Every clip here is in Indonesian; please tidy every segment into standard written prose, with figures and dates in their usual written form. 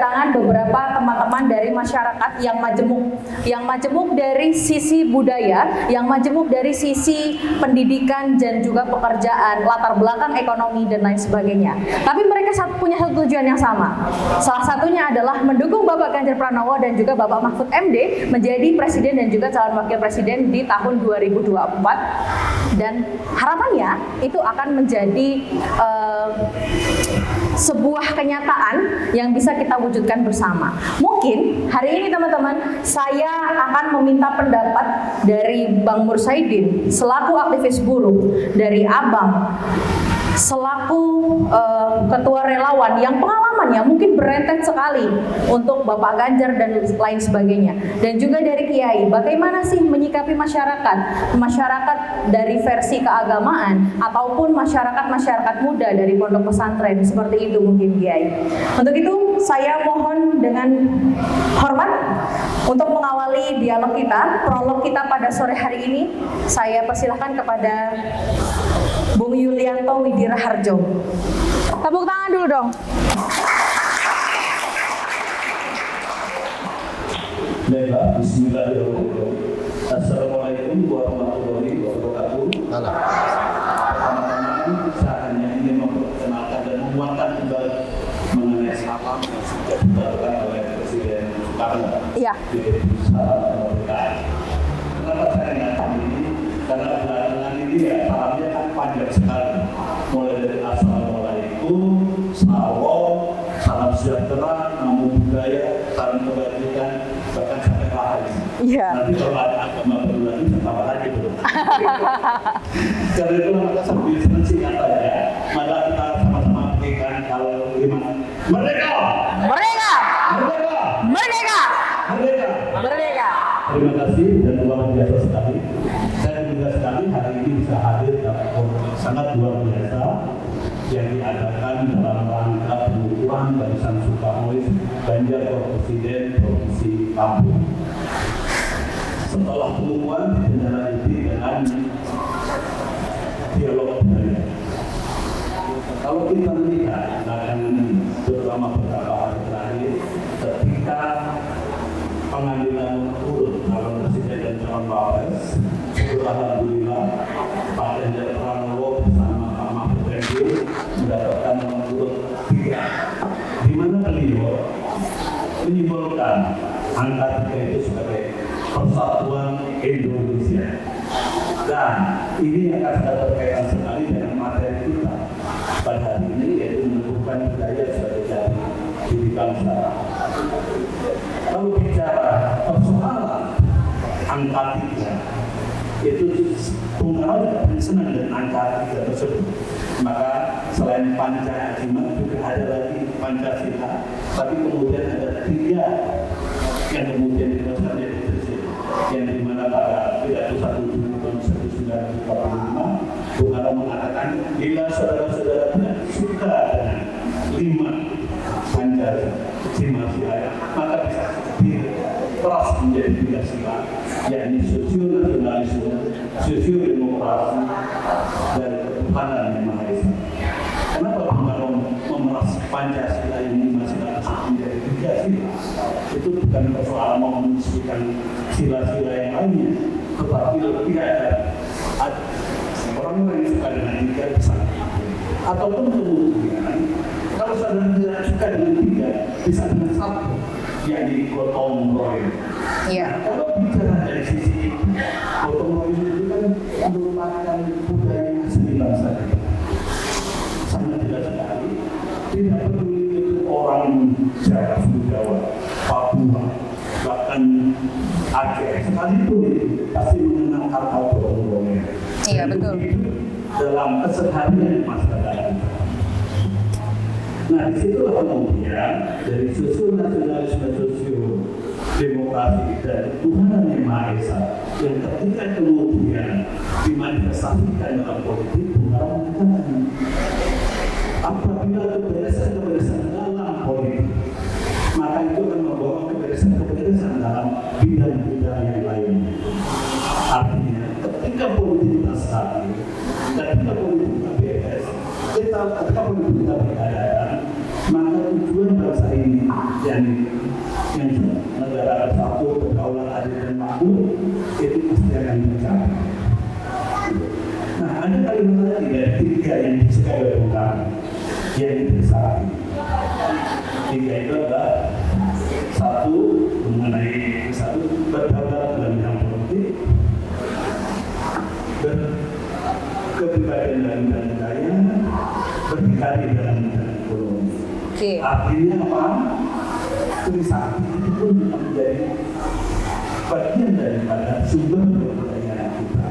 kedatangan beberapa teman-teman dari masyarakat yang majemuk dari sisi budaya, yang majemuk dari sisi pendidikan dan juga pekerjaan, latar belakang ekonomi dan lain sebagainya. Tapi mereka punya satu tujuan yang sama. Salah satunya adalah mendukung Bapak Ganjar Pranowo dan juga Bapak Mahfud MD menjadi presiden dan juga calon wakil presiden di tahun 2024. Dan harapannya itu akan menjadi sebuah kenyataan yang bisa kita wujudkan bersama. Mungkin hari ini teman-teman, saya akan meminta pendapat dari Bang Mursaidin selaku aktivis buruh, dari Abang selaku ketua relawan yang pengalamannya mungkin berentet sekali untuk Bapak Ganjar dan lain sebagainya, dan juga dari Kiai, bagaimana sih menyikapi masyarakat dari versi keagamaan ataupun masyarakat muda dari pondok pesantren, seperti itu mungkin Kiai. Untuk itu saya mohon dengan hormat untuk mengawali dialog kita, prolog kita pada sore hari ini, saya persilahkan kepada Bung Yulianto Widira Harjo. Tepuk tangan dulu dong. Baiklah, bismillahirrahmanirrahim. Assalamualaikum warahmatullahi wabarakatuh. Pertama-tama saya hanya ingin memperkenalkan dan menguatkan kembali mengenai salam yang sudah dilakukan oleh Presiden Soekarno di Indonesia kemerdekaan. Kenapa saya ingatkan ini? Karena belakangan ini ya salamnya kan panjang sekali, mulai dari assalamualaikum, salam, salam sejahtera, namo buddhaya, salam kebajikan, bahkan sampai lahir. Nanti kalau ada agama baru lagi, tambah lagi belum. Karena itu maka sambil senang singkat saja, maka kita sama-sama berikan kalau gimana? Merdeka! Merdeka! Merdeka! Merdeka! Merdeka! Merdeka! Terima kasih dan luar biasa sekali. Saya juga sekali hari ini bisa hadir dalam forum sangat luar biasa yang diadakan dalam rangka pengukuhan barisan Sukamois Ganjar Presiden Provinsi Lampung. Setelah pengukuhan ditindaklanjuti dengan dialog budaya. Kalau kita melihat belakangan ini, terutama beberapa hari terakhir, ketika pengambilan urut calon presiden dan calon wapres, alhamdulillah Pak Ganjar Pranowo bersama Pak Mahfud MD mendapatkan nomor urut 3, di mana beliau menyimbolkan angka 3 itu sebagai persatuan Indonesia. Dan ini akan sangat berkaitan sekali dengan materi kita pada hari ini, yaitu menumbuhkan budaya sebagai jati diri bangsa. Kalau bicara persoalan angka 3, itu Bung Karno tidak senang dengan angka 3 tersebut. Maka selain Panca Ajimat juga ada lagi Pancasila, tapi kemudian ada 3 yang kemudian dibesarkan menjadi prinsip, yang dimana pada pidato 1 Juni tahun 1945 Bung Karno mengatakan, bila saudara-saudara suka dengan 5 Pancasila, maka bisa keras menjadi 3 sila, yakni sosio-nasionalisme, sosio-demokrasi, dan ketuhanan yang Maha Esa. Kenapa Bung Karno memeras Pancasila ini masih harus menjadi 3 sila? Itu bukan persoalan mau menyebutkan sila-sila yang lainnya, tetapi lebih ada orang yang suka dengan 3 besar. Ataupun kemudian, kalau saudara tidak suka dengan 3, bisa dengan 1, yakni gotong royong. Kalau bicara dari sisi gotong royong itu kan merupakan budaya asli bangsa kita. Sangat jelas sekali, tidak peduli itu orang Jawa, Papua, bahkan Aceh, sekalipun itu pasti mengenal kata gotong royong. Iya, betul. Dalam keseharian masyarakat. Nah, disitulah kemudian dari sosio-nasionalisme, sosio-demokrasi dan ketuhanan yang Maha Esa yang ketika kemudian dimanifestasikan dalam politik, Bung Karno mengatakan apabila kebebasan dalam politik, maka itu akan membawa kebebasan dalam bidang-bidang yang lain. Artinya, ketika politik kita stabil, ketika politik kita bebas, ketika politik kita berkeadilan, maka tujuan bangsa ini yang negara bersatu, berdaulat, adil dan makmur, itu pasti akan tercapai. Nah, ada kalimat lagi dari tiga yang disukai oleh Bung Karno yang disepakati. Tiga itu adalah satu mengenai berdaulat dalam bidang politik, berkepribadian dalam bidang budaya, berdikari dalam bidang ekonomi. Artinya apa? Trisakti itu pun menjadi bagian daripada sumber kebudayaan kita.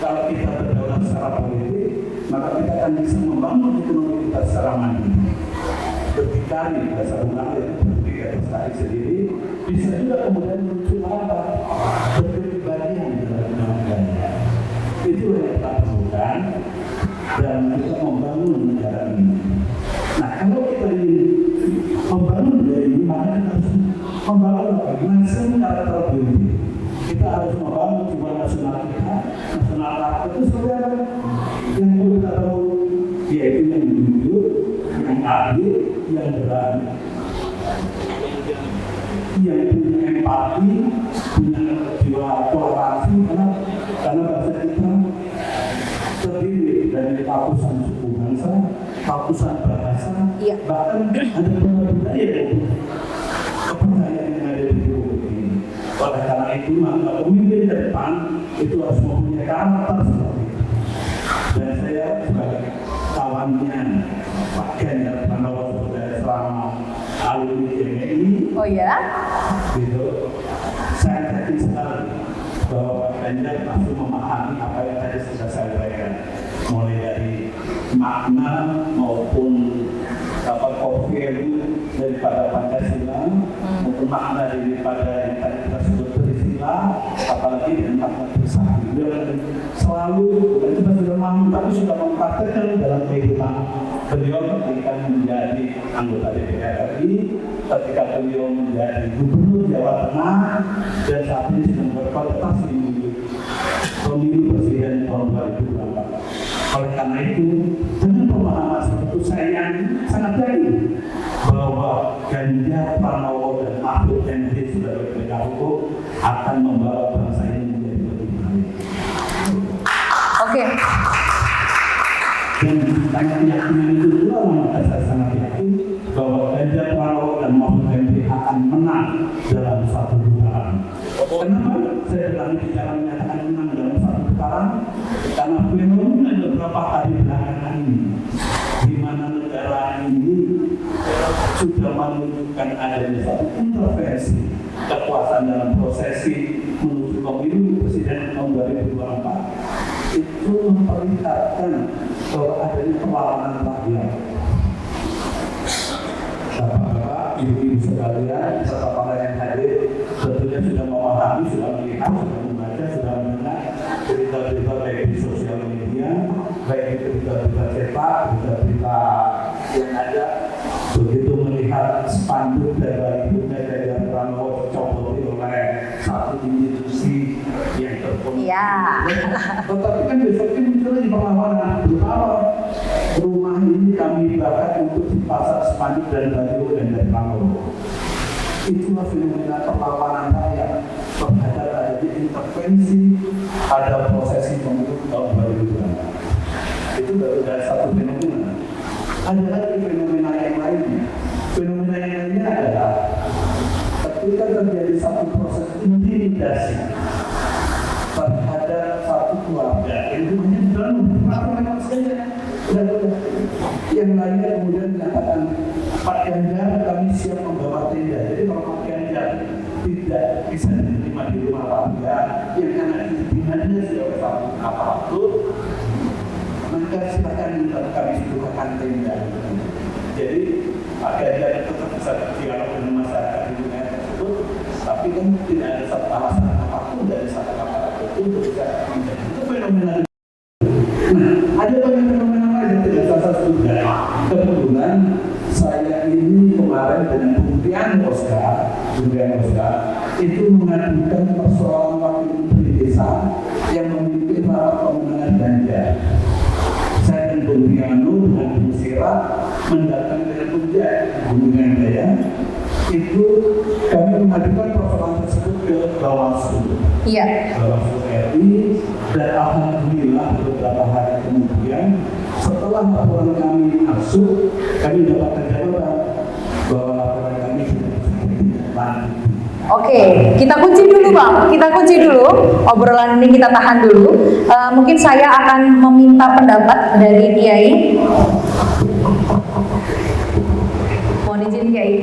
Kalau kita berdaulat secara politik, maka kita akan bisa membangun ekonomi kita secara mandiri. Berdikari, bahasa Bung itu berdikari sekali sendiri, bisa juga kemudian muncul apa? Berkepribadian dalam budaya. Itu yang kita perlukan dalam kita membangun negara ini. Nah, kalau kita ingin membangun budaya ini, maka kita harus membangun apa? Nasional karakter diri. Kita harus membangun jiwa nasional kita. Nasional karakter itu seperti apa? Yang perlu kita tahu, yaitu yang jujur, yang adil, yang berani, yang punya empati, punya jiwa toleransi, karena bahasa kita terdiri dari ratusan suku bangsa, ratusan bahasa, bahkan ada budaya kepercayaan yang ada di hidup ini. Oleh karena itu, maka pemimpin ke depan itu harus mempunyai karakter seperti itu. Dan saya sebagai kawannya Pak Ganjar Pranowo sudah selama alumni GMI, gitu, saya yakin sekali bahwa Pak Ganjar pasti memahami apa yang tadi sudah saya sampaikan, mulai dari makna maupun core value daripada Pancasila, maupun makna daripada yang tadi kita sebut Trisila, apalagi dengan makna Trisakti. Selalu kita sudah mampu, tapi sudah mempraktekkan dalam kehidupan beliau ketika menjadi anggota DPR RI, ketika beliau menjadi Gubernur Jawa Tengah, dan saat ini sedang berkontestasi pemilu presiden tahun 2024. Oleh karena itu, dengan pemahaman seperti itu, saya sangat yakin bahwa Ganjar Pranowo dan Mahfud MD sebagai penegak hukum akan membawa bangsa ini menjadi lebih baik. Dan dengan keyakinan itu juga, maka saya sangat yakin bahwa Ganjar Pranowo dan Mahfud MD akan menang dalam satu putaran. Kenapa saya berani bicara menyatakan menang dalam satu putaran? Karena fenomena beberapa hari belakangan ini, di mana negara ini sudah menunjukkan adanya satu intervensi kekuasaan dalam prosesi menuju pemilu presiden tahun 2024, itu memperlihatkan bahwa adanya perlawanan rakyat. Bapak-bapak, ibu-ibu sekalian, serta para yang hadir, tentunya sudah memahami, sudah melihat, sudah membaca, sudah mendengar berita-berita baik di sosial media, baik di berita-berita cetak, berita-berita yang ada. Begitu melihat spanduk dari Bunda Ganjar Pranowo dicopoti oleh satu institusi yang terkoneksi. Tetapi kan besoknya muncul lagi perlawanan. Berupa rumah ini kami bakar untuk dipasang spanduk dan baliho Ganjar Pranowo. Itulah fenomena perlawanan rakyat terhadap adanya intervensi pada prosesi pemilu tahun 2024. Itu baru dari satu fenomena. Ada lagi fenomena yang lainnya. Fenomena yang lainnya adalah ketika terjadi satu proses intimidasi terhadap satu keluarga yang rumahnya memang saja yang lainnya kemudian menyatakan, Pak Ganjar, kami siap membawa tenda. Jadi kalau Pak Ganjar tidak bisa diterima di rumah Pak yang karena intimidasinya oleh satu aparatur, maka silakan minta kami bukakan tenda. Jadi Pak Ganjar tetap bisa berdialog dengan masyarakat di wilayah tersebut, tapi kan tidak ada satu alasan apapun dari satu aparatur itu bisa menjadi itu fenomena. Nah, ada banyak fenomena lain yang tidak saya sebutkan. Kebetulan saya ini kemarin dengan Kementerian Oscar itu mengadukan persoalan wakil menteri desa yang memimpin rapat pemenangan Ganjar. Saya dan Bung Riano dengan Bung kira mendatang dengan kunjungan daya itu kami mengajukan persoalan tersebut ke Bawaslu. Iya. Bawaslu RI, dan alhamdulillah beberapa hari kemudian setelah laporan kami masuk, kami dapat jawaban bahwa laporan kami sudah lanjut. Oke, kita kunci dulu Bang, kita kunci dulu, obrolan ini kita tahan dulu. Mungkin saya akan meminta pendapat dari Kiai. Mohon izin Kiai.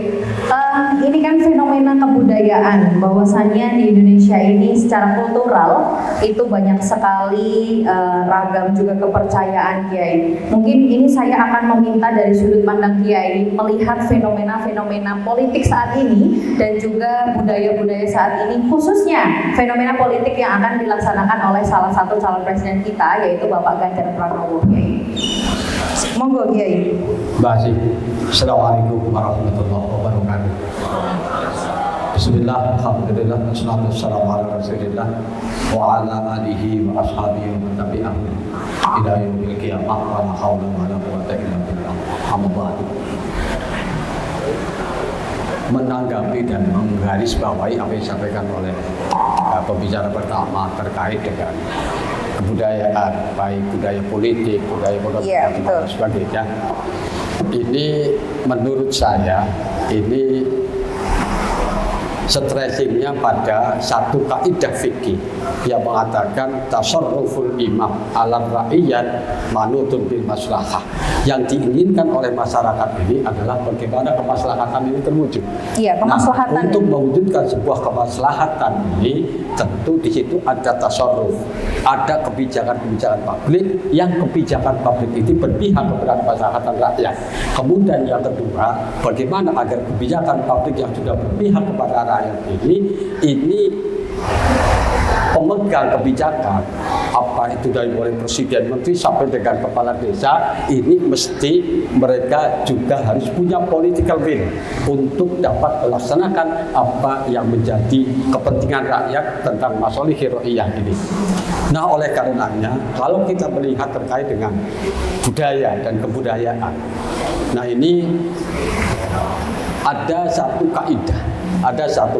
Ini kan fenomena kebudayaan, bahwasannya di Indonesia ini secara kultural itu banyak sekali ragam juga kepercayaan Kiai. Mungkin ini saya akan meminta dari sudut pandang Kiai melihat fenomena-fenomena politik saat ini dan juga budaya-budaya saat ini, khususnya fenomena politik yang akan dilaksanakan oleh salah satu calon presiden kita, yaitu Bapak Ganjar Pranowo Kiai. Monggo Kiai. Baik. Assalamualaikum warahmatullahi wabarakatuh. Bismillah, alhamdulillah, wassalatu wassalamu ala rasulillah wa ala alihi wa ashabihi wa tabi'ahum ila yaumil qiyamah wa la haula wa la quwwata illa billah. Amma ba'du. Menanggapi dan menggarisbawahi apa yang disampaikan oleh pembicara pertama terkait dengan kebudayaan, baik budaya politik, budaya ekonomi, dan sebagainya. Ini menurut saya ini stressingnya pada satu kaidah fikih yang mengatakan tasarruful imam ala ra'iyat manutun bil maslahah. Yang diinginkan oleh masyarakat ini adalah bagaimana kemaslahatan ini terwujud. Iya, kemaslahatan. Nah, untuk mewujudkan sebuah kemaslahatan ini tentu di situ ada tasarruf, ada kebijakan-kebijakan publik yang kebijakan publik itu berpihak kepada kemaslahatan rakyat. Kemudian yang kedua, bagaimana agar kebijakan publik yang sudah berpihak kepada rakyat ini pemegang kebijakan, apa itu dari mulai presiden, menteri sampai dengan kepala desa, ini mesti mereka juga harus punya political will untuk dapat melaksanakan apa yang menjadi kepentingan rakyat tentang masalah hiroiyah ini. Nah, oleh karenanya kalau kita melihat terkait dengan budaya dan kebudayaan, nah ini ada satu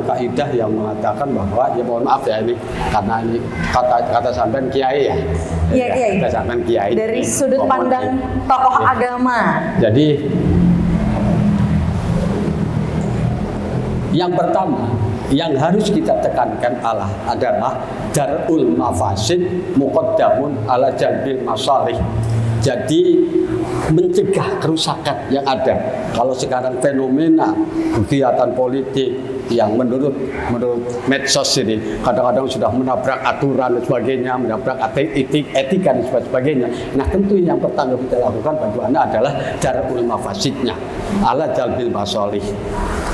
kaidah yang mengatakan bahwa, ya mohon maaf ya ini karena ini kata sampean kiai ya. Iya Kiai. Kata sampean kiai. Dari sudut pandang tokoh agama. Jadi yang pertama yang harus kita tekankan adalah darul mafasid muqaddamun ala jalbil masalih. Jadi mencegah kerusakan yang ada. Kalau sekarang fenomena kegiatan politik yang menurut medsos ini kadang-kadang sudah menabrak aturan dan sebagainya, menabrak etika dan sebagainya. Nah, tentu yang pertama kita lakukan bagaimana adalah darul mafasidnya ala jalbil masalih.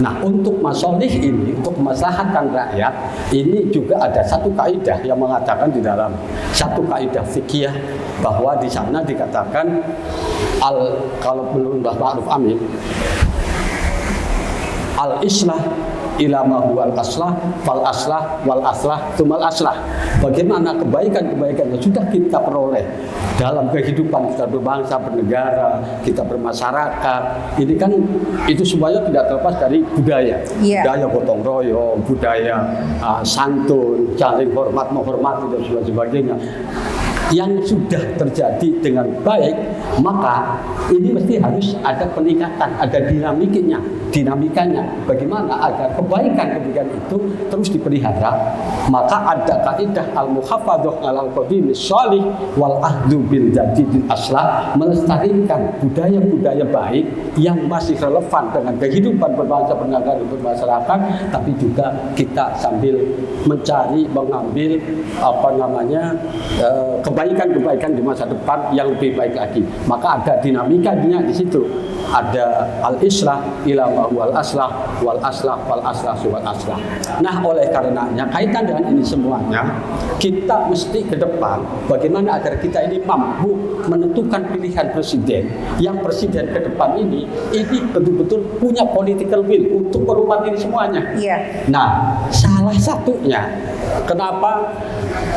Nah, untuk masalih ini, untuk kemaslahatan rakyat, ini juga ada satu kaidah yang mengatakan di dalam satu kaidah fikih bahwa di sana dikatakan kalau menurut Mbah Ma'ruf Amin, al-islah ila ma huwal aslah fal aslah wal aslah tumal aslah. Bagaimana kebaikan-kebaikan yang sudah kita peroleh dalam kehidupan kita berbangsa, bernegara, kita bermasyarakat, ini kan itu semuanya tidak terlepas dari budaya. Budaya gotong royong, budaya santun, saling hormat menghormati dan sebagainya. Yang sudah terjadi dengan baik, maka ini mesti harus ada peningkatan, ada dinamikanya. Bagaimana agar kebaikan itu terus dipelihara? Maka ada kaidah al-muhafadzah 'alal qadimis shalih wal ahdu bil jadidil aslah, melestarikan budaya-budaya baik yang masih relevan dengan kehidupan berbangsa, bernegara, dan bermasyarakat, tapi juga kita sambil mencari, mengambil kebaikan-kebaikan di masa depan yang lebih baik lagi. Maka ada dinamikanya di situ. Ada al-islah ila ma huwal aslah wal aslah wal aslah wal aslah. Nah, oleh karenanya kaitan dengan ini semuanya, kita mesti ke depan bagaimana agar kita ini mampu menentukan pilihan presiden. Yang presiden ke depan ini betul-betul punya political will untuk merubah ini semuanya. Nah, salah satunya kenapa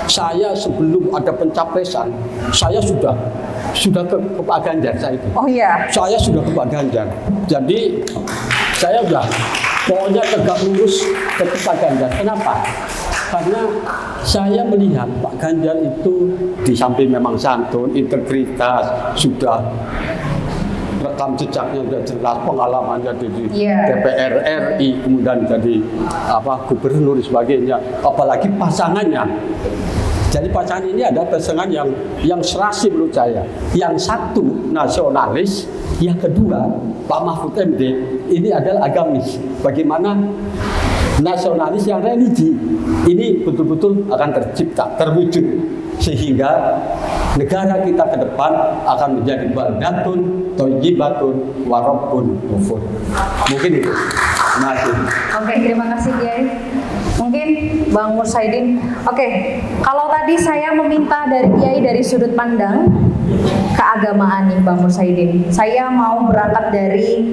saya sebelum ada pencapresan saya sudah sudah ke Pak Ganjar saya itu. Oh iya. Saya sudah ke Pak Ganjar. Jadi saya udah pokoknya tegak lurus ke Pak Ganjar. Kenapa? Karena saya melihat Pak Ganjar itu di samping memang santun, integritas, sudah rekam jejaknya sudah jelas, pengalamannya di DPR RI, kemudian jadi gubernur dan sebagainya. Apalagi pasangannya. Jadi pasangan ini ada pasangan yang serasi menurut saya. Yang satu nasionalis, yang kedua Pak Mahfud MD ini adalah agamis. Bagaimana nasionalis yang religi ini betul-betul akan tercipta, terwujud, sehingga negara kita ke depan akan menjadi baldatun, thayyibatun, wa rabbun ghafur. Mungkin itu. Oke, terima kasih Kiai. Mungkin Bang Mursaidin. Oke, kalau tadi saya meminta dari Kiai dari sudut pandang keagamaan nih Bang Mursaidin. Saya mau berangkat dari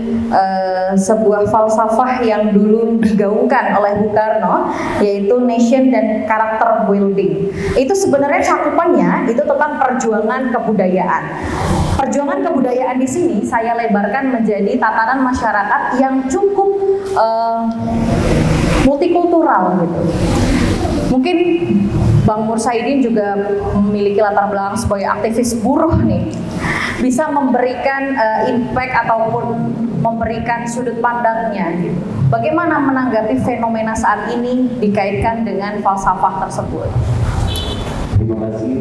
sebuah falsafah yang dulu digaungkan oleh Bung Karno, yaitu nation dan karakter building. Itu sebenarnya cakupannya itu tentang perjuangan kebudayaan. Perjuangan kebudayaan di sini saya lebarkan menjadi tatanan masyarakat yang cukup multikultural gitu. Mungkin Bang Mursaidin juga memiliki latar belakang sebagai aktivis buruh nih, bisa memberikan impact ataupun memberikan sudut pandangnya gitu. Bagaimana menanggapi fenomena saat ini dikaitkan dengan falsafah tersebut? Terima kasih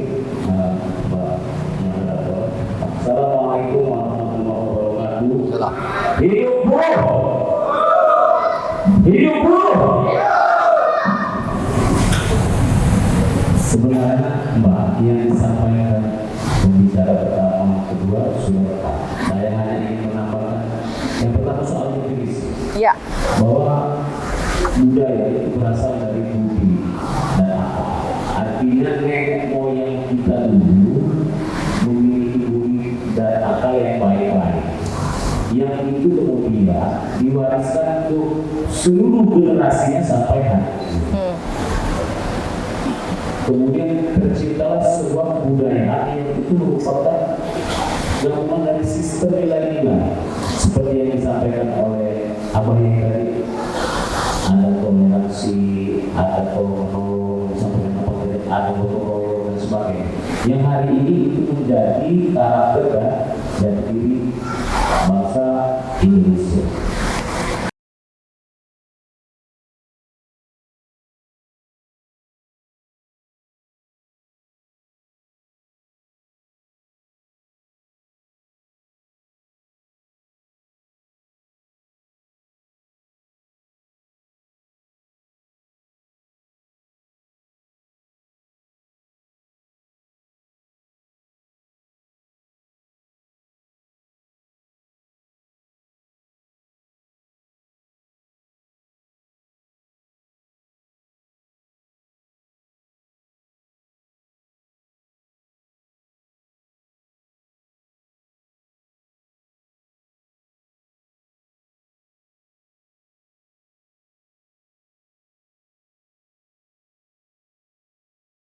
Mbak Moderator. Assalamualaikum warahmatullahi wabarakatuh. Hidup buruh! Hidup buruh! Sebenarnya Mbak yang disampaikan pembicara pertama, kedua sudah. Saya hanya ingin menambahkan yang pertama soal definisi. Ya. Bahwa budaya itu berasal dari budi dan akal. Artinya nenek moyang kita dulu memiliki budi dan akal yang baik-baik. Yang itu kemudian diwariskan untuk seluruh generasinya sampai hari ini. Kemudian terciptalah sebuah kebudayaan yang itu merupakan gabungan dari sistem nilai-nilai seperti yang disampaikan oleh Abah yang tadi, ada toleransi, ada toleransi, sampai ada gotong royong dan sebagainya. Yang hari ini itu menjadi karakter dan diri bangsa Indonesia.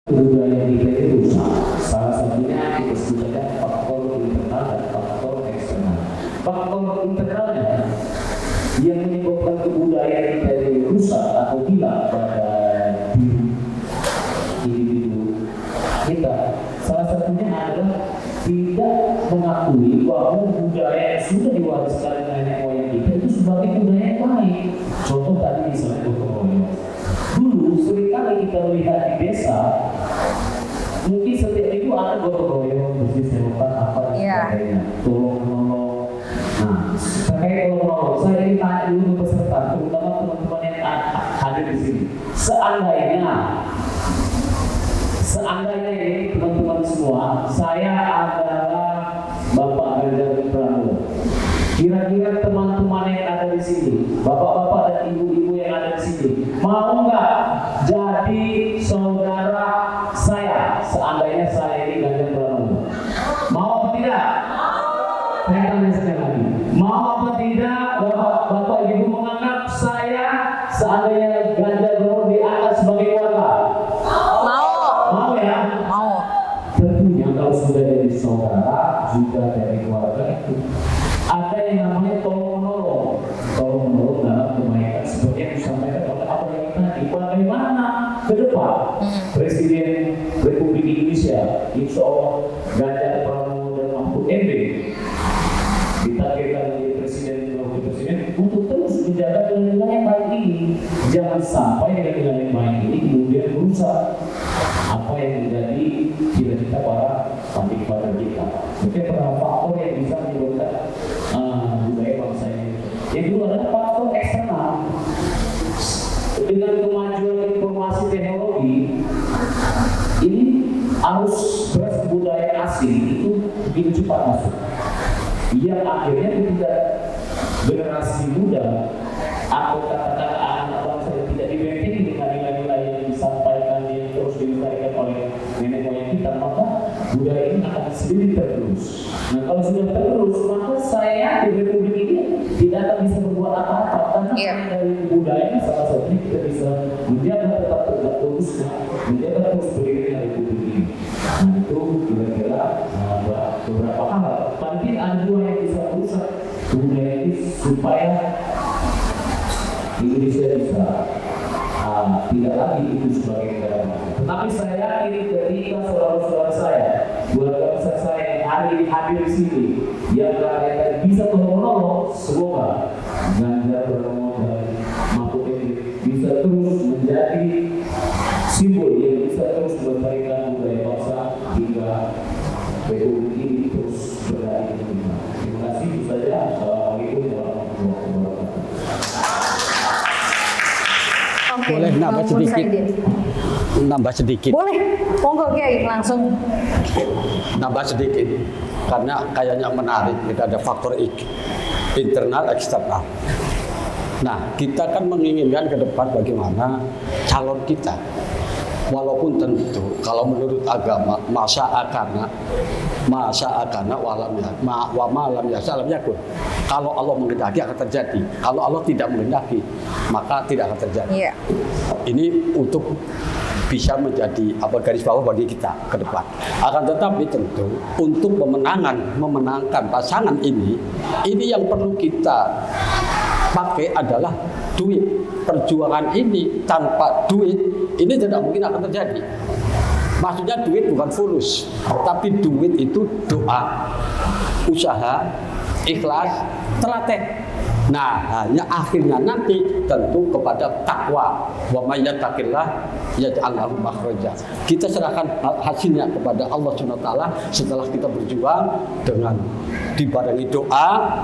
Budaya kita itu rusak. Salah satunya kita sebutkan faktor internal dan faktor eksternal. Faktor internalnya yang menyebabkan kebudayaan kita itu rusak atau hilang pada diri individu kita. Salah satunya adalah tidak mengakui bahwa budaya yang sudah diwariskan nenek moyang kita itu sebagai budaya yang baik. Contoh tadi misalnya gotong royong. Dulu seringkali kita melihat di desa, mungkin setiap minggu ada gotong royong, bersih selokan apa dan sebagainya, tolong menolong. Nah, terkait tolong menolong, saya ingin tanya dulu ke peserta, terutama teman-teman yang hadir di sini. Seandainya ini teman-teman semua, saya adalah Bapak Ganjar Pranowo. Kira-kira teman-teman yang ada di sini, bapak-bapak dan ibu-ibu yang ada di sini, mau nggak jadi saudara saya seandainya saya ini Ganjar Pranowo? Mau apa tidak? Saya tanya sekali lagi. Mau apa tidak bapak ibu menganggap saya seandainya Ganjar Pranowo diangkat sebagai keluarga? Mau. Mau ya? Mau. Tentunya kalau sudah jadi saudara, ke depan Presiden Republik Indonesia, insya Allah Ganjar Pranowo dan Mahfud MD ditargetkan menjadi presiden dan wakil presiden untuk terus menjaga nilai-nilai yang baik ini. Jangan sampai nilai-nilai yang baik ini kemudian merusak apa yang menjadi cita-cita para father kita. Mungkin beberapa faktor yang bisa menyebabkan budaya bangsa ini. Yang kedua adalah faktor eksternal. Dengan kemajuan informasi teknologi, ini arus beras budaya asing itu begitu cepat masuk. Yang akhirnya ketika generasi muda atau katakan anak bangsa yang tidak dibentengi dengan nilai-nilai yang disampaikan, yang terus dilestarikan oleh nenek moyang kita, maka budaya ini akan sendiri tergerus. Nah, kalau sudah tergerus, maka saya di Republik ini tidak akan bisa berbuat apa-apa karena dari budaya salah satunya kita bisa menjaga tetap terus, menjaga terus berdirinya Republik ini. Nah, itu kira-kira beberapa hal. Mungkin ada dua yang bisa merusak budaya ini supaya Indonesia bisa tidak lagi itu sebagai negara maju. Tetapi saya yakin ketika saudara-saudara saya, keluarga besar saya yang hari ini hadir di sini, yang rakyat bisa menolong, semoga Ganjar Pranowo dan Mahfud MD bisa terus menjadi simbol yang bisa terus melestarikan budaya bangsa hingga Republik ini terus berdaya. Terima kasih. Itu saja. Assalamualaikum warahmatullahi wabarakatuh. Oke, Boleh nambah Bang sedikit? Mursaidin. Nambah sedikit. Boleh, monggo Kiai langsung. Nambah sedikit. Karena kayaknya menarik. Kita ada faktor internal, eksternal. Nah, kita kan menginginkan ke depan bagaimana calon kita. Walaupun tentu kalau menurut agama masa akana wa malam yasalam yakun. Kalau Allah menghendaki akan terjadi. Kalau Allah tidak menghendaki, maka tidak akan terjadi. Iya. Ini untuk bisa menjadi garis bawah bagi kita ke depan. Akan tetapi tentu untuk memenangkan pasangan ini yang perlu kita pakai adalah duit. Perjuangan ini tanpa duit ini tidak mungkin akan terjadi. Maksudnya duit bukan fulus, tapi duit itu doa, usaha, ikhlas, telaten. Nah, hanya akhirnya nanti tentu kepada takwa. Wa may yattaqillah yaj'al lahu makhraja. Kita serahkan hasilnya kepada Allah Subhanahu wa taala setelah kita berjuang dengan dibarengi doa,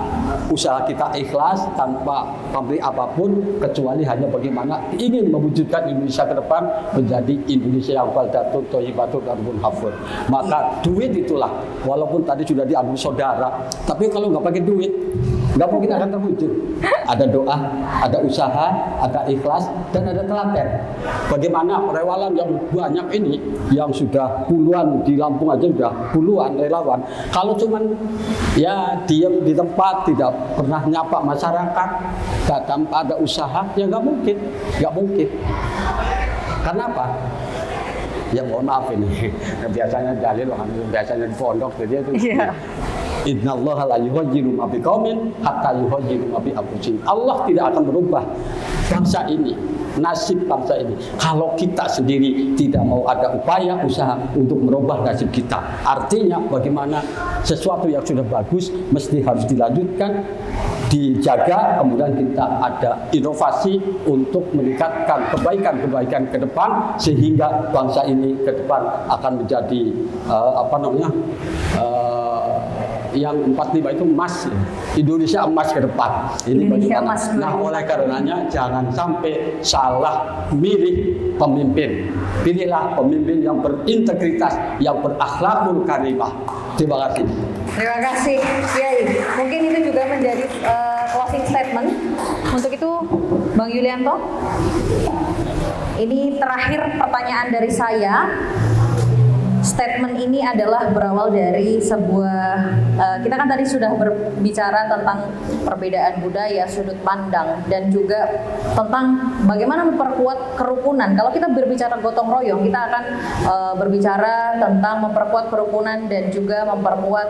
usaha kita ikhlas tanpa pamrih apapun kecuali hanya bagaimana ingin mewujudkan Indonesia ke depan menjadi Indonesia yang baldatun thayyibatun darbun hafur. Maka duit itulah, walaupun tadi sudah diambil saudara, tapi kalau nggak pakai duit nggak mungkin akan terwujud. Ada doa, ada usaha, ada ikhlas, dan ada telaten. Bagaimana relawan yang banyak ini, yang sudah puluhan di Lampung aja sudah puluhan relawan. Kalau cuman ya diam di tempat, tidak pernah nyapa masyarakat, tidak tanpa ada usaha, ya nggak mungkin. Karena apa? Ya mohon maaf ini, biasanya dalil, biasanya di pondok, jadi itu. Innallaha la yughayyiru ma biqaumin hatta yughayyiru ma bi anfusihim. Allah tidak akan merubah bangsa ini, nasib bangsa ini kalau kita sendiri tidak mau ada upaya usaha untuk merubah nasib kita. Artinya bagaimana sesuatu yang sudah bagus mesti harus dilanjutkan, dijaga, kemudian kita ada inovasi untuk meningkatkan kebaikan-kebaikan ke depan sehingga bangsa ini ke depan akan menjadi yang 45 itu emas, Indonesia emas ke depan. Ini bagaimana? Nah, oleh karenanya jangan sampai salah milih pemimpin. Pilihlah pemimpin yang berintegritas, yang berakhlakul karimah. Terima kasih. Terima kasih, Kiai. Mungkin itu juga menjadi closing statement. Untuk itu, Bang Yulianto, ini terakhir pertanyaan dari saya. Statement ini adalah berawal dari sebuah kita kan tadi sudah berbicara tentang perbedaan budaya, sudut pandang, dan juga tentang bagaimana memperkuat kerukunan. Kalau kita berbicara gotong royong, kita akan berbicara tentang memperkuat kerukunan dan juga memperkuat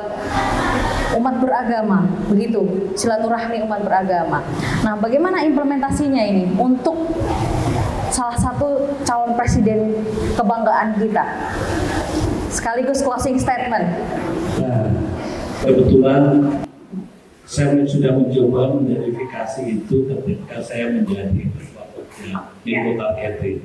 umat beragama, begitu, silaturahmi umat beragama. Nah, bagaimana implementasinya ini untuk salah satu calon presiden presiden kebanggaan kita. Sekaligus closing statement. Nah, kebetulan saya sudah mencoba memverifikasi itu ketika saya menjadi ketua di Kota Catering.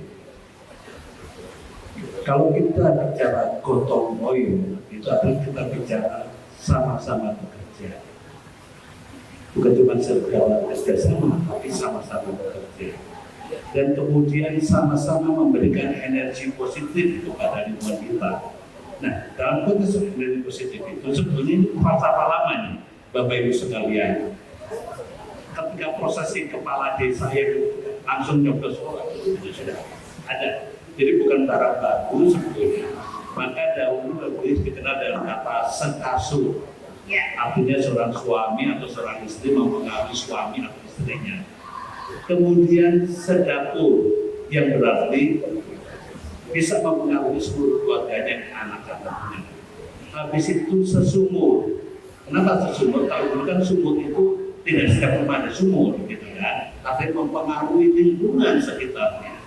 Kalau kita bicara gotong royong, itu artinya kita bicara sama-sama bekerja. Bukan cuma segala kerjasama, tapi sama-sama bekerja. Dan kemudian sama-sama memberikan energi positif kepada lingkungan kita. Nah, dalam konteks energi positif itu sebetulnya ini falsafah lama nih, Bapak Ibu sekalian. Ketika prosesi kepala desa yang langsung nyoblos orang itu sudah ada. Jadi bukan barang baru sebetulnya. Maka dahulu dikenal dengan kata sekasu. Artinya seorang suami atau seorang istri mempengaruhi suami atau istrinya. Kemudian sedapur yang berarti bisa mempengaruhi seluruh keluarganya, anak-anaknya. Habis itu sesumur. Kenapa sesumur? Kalau dulu kan sumur itu tidak setiap rumah ada sumur, gitu kan? Tapi mempengaruhi lingkungan sekitarnya.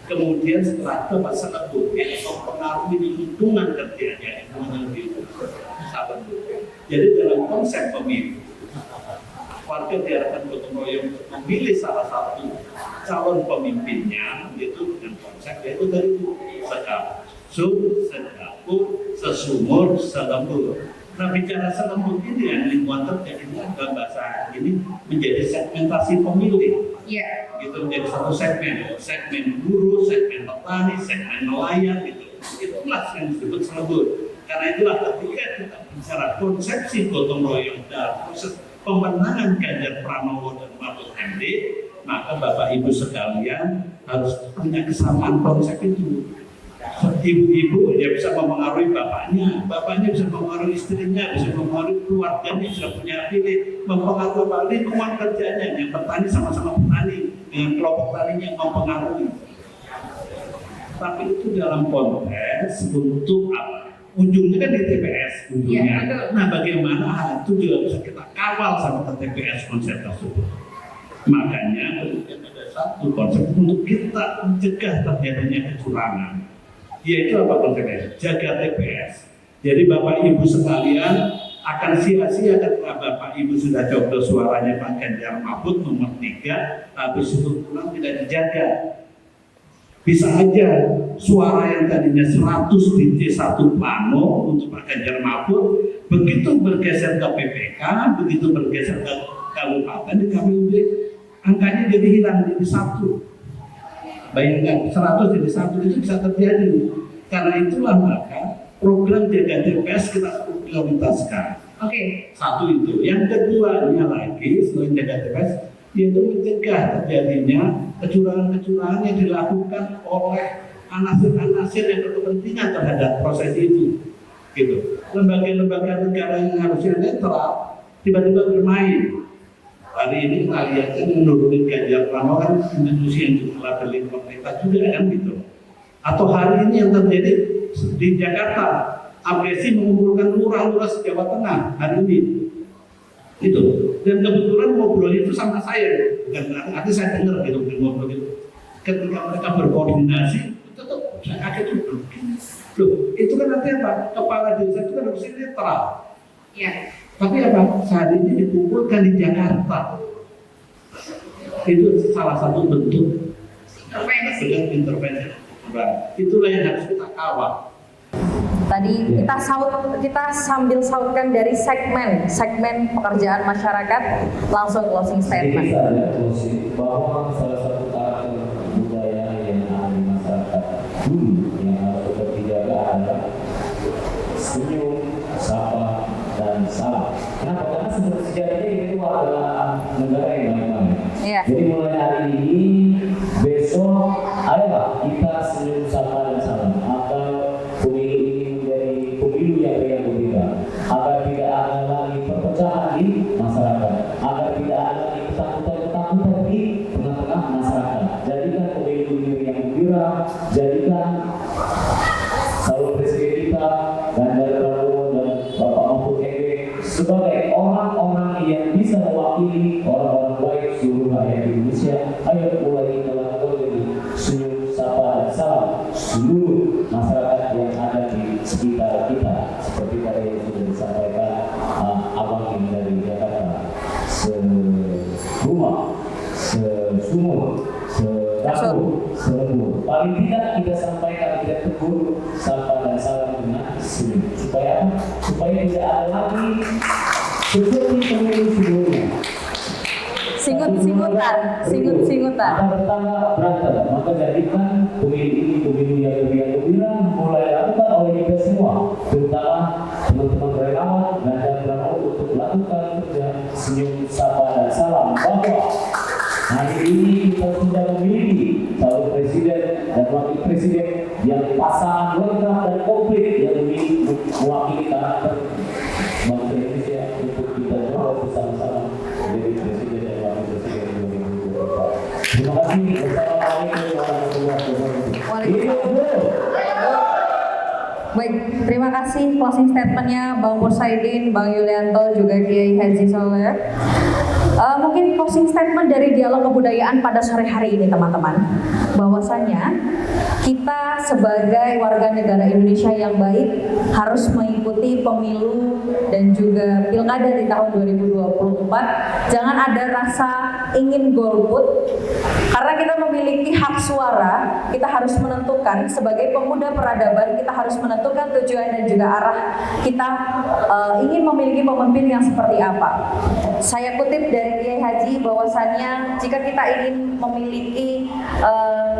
Kemudian setelah itu sangat buruk, mempengaruhi lingkungan kerjanya, lingkungan hidup. Jadi dalam konsep pemilu, warga diarahkan gotong royong untuk memilih salah satu calon pemimpinnya, itu dengan konsep yaitu dari sekasur, sedapur, sesumur, selembur. Nah, bicara selembur ini yang lingkungan terjadi dalam bahasa ini menjadi segmentasi pemilih. Gitu menjadi satu segmen buruh, segmen petani, segmen nelayan gitu. Itulah yang disebut selembur. Karena itulah ketika kita bicara konsepsi gotong royong dalam proses pemenangan Ganjar Pranowo dan Mahfud MD, maka Bapak Ibu sekalian harus punya kesamaan konsep itu. Ibu-ibu ya bisa mempengaruhi bapaknya bisa mempengaruhi istrinya, bisa mempengaruhi keluarganya, bisa punya pilih, mempengaruhi lingkungan kerjanya. Yang petani sama-sama petani dengan kelompok taninya mempengaruhi. Tapi itu dalam konteks untuk apa? Ujungnya kan di TPS ujungnya. Nah, bagaimana hal itu juga bisa kita kawal sama ke TPS konsep tersebut. Makanya kemudian ada satu konsep untuk kita mencegah terjadinya kecurangan. Yaitu apa konsepnya? Jaga TPS. Jadi Bapak Ibu sekalian akan sia-sia ketika Bapak Ibu sudah coblos suaranya Pak Ganjar Mahfud nomor 3, habis itu pulang tidak dijaga. Bisa aja suara yang tadinya 100 di C1 Plano untuk Pak Ganjar Mahfud, begitu bergeser ke PPK, begitu bergeser ke kabupaten di KPUD, angkanya jadi hilang jadi 1. Bayangkan 100 jadi 1 itu bisa terjadi. Karena itulah maka program jaga TPS kita prioritaskan. Satu itu. Yang keduanya lagi selain jaga TPS, yaitu mencegah terjadinya kecurangan-kecurangan yang dilakukan oleh anasir-anasir yang berkepentingan terhadap proses itu. Gitu. Lembaga-lembaga negara yang harusnya netral tiba-tiba bermain. Hari ini kita lihat kan menurunkan Ganjar Pranowo kan institusi yang cukup labelin pemerintah juga kan gitu. Atau hari ini yang terjadi di Jakarta, agresi mengumpulkan lurah-lurah Jawa Tengah hari ini. Itu. Dan kebetulan ngobrol itu sama saya, bukan nanti saya dengar gitu ngobrol itu. Ketika mereka berkoordinasi, tetap saya kaget juga. Loh, itu kan nanti apa? Kepala desa itu kan harusnya netral. Tapi apa? Saat ini dikumpulkan di Jakarta. Itu salah satu bentuk intervensi. Itulah yang harus kita kawal. Tadi kita sambil sautkan dari segmen pekerjaan masyarakat, langsung closing statement. Jadi saya closing bahwa salah satu karakter budaya yang ada di masyarakat dulu yang harus tetap dijaga adalah senyum, sapa, dan salam. Kenapa? Karena sebenarnya sejatinya itu adalah negara yang baik-baik. Jadi mulai hari ini, besok, ayolah kita senyum, sapa, dan salam. Agar pemilu ini menjadi pemilu yang riang gembira. Agar tidak ada lagi perpecahan di masyarakat. Agar tidak ada lagi ketakutan-ketakutan di tengah-tengah masyarakat. Jadikan pemilu ini riang gembira. Jadikan calon presiden kita Ganjar Pranowo dan Bapak Mahfud MD sebagai orang-orang yang bisa mewakili orang-orang baik seluruh rakyat Indonesia. Ayo mulai kita lakukan ini senyum, sapa, dan salam seluruh masyarakat yang ada di sekitar kita, seperti tadi yang sudah disampaikan abang ini dari Jakarta, serumah, sesumur, sedapur, selebur. Paling tidak kita sampaikan, kita tegur, sapa dan salam dengan senyum. Supaya apa? Supaya tidak ada lagi seperti pemilu sebelumnya. Singut-singutan. Ada tetangga berantem, maka jadikan pemilu ini pemilu yang gembira mulai dilakukan oleh kita semua, terutama teman-teman relawan dan Pranowo untuk melakukan kerja senyum, sapa dan salam bahwa hari ini kita sudah memiliki calon presiden dan wakil presiden yang pasangan lengkap dan komplit yang mewakili karakter bangsa Indonesia untuk kita coba bersama-sama menjadi presiden dan wakil presiden 2024. Terima kasih. Wassalamualaikum warahmatullahi wabarakatuh. Waalaikumsalam. Baik, terima kasih closing statementnya Bang Mursaidin, Bang Yulianto, juga Kiai Haji Soleh. Mungkin closing statement dari dialog kebudayaan pada sore hari ini teman-teman, bahwasannya kita sebagai warga negara Indonesia yang baik harus mengikuti pemilu dan juga pilkada di tahun 2024. Jangan ada rasa ingin golput, karena kita memiliki hak suara. Kita harus menentukan sebagai pemuda peradaban, kita harus menentukan tujuan dan juga arah kita ingin memiliki pemimpin yang seperti apa. Saya kutip dari Kiai Haji bahwasannya jika kita ingin memiliki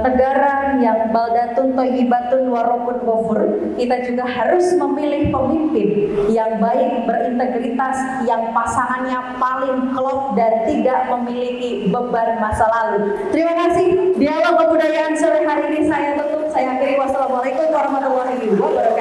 negara yang baldatun thayyibatun warabun ghafur, kita juga harus memilih pemimpin yang baik, berintegritas, yang pasangannya paling klop dan tidak memiliki beban masa lalu. Terima kasih. Dialog kebudayaan sore hari ini saya tutup. Saya akhiri. Wassalamualaikum warahmatullahi wabarakatuh.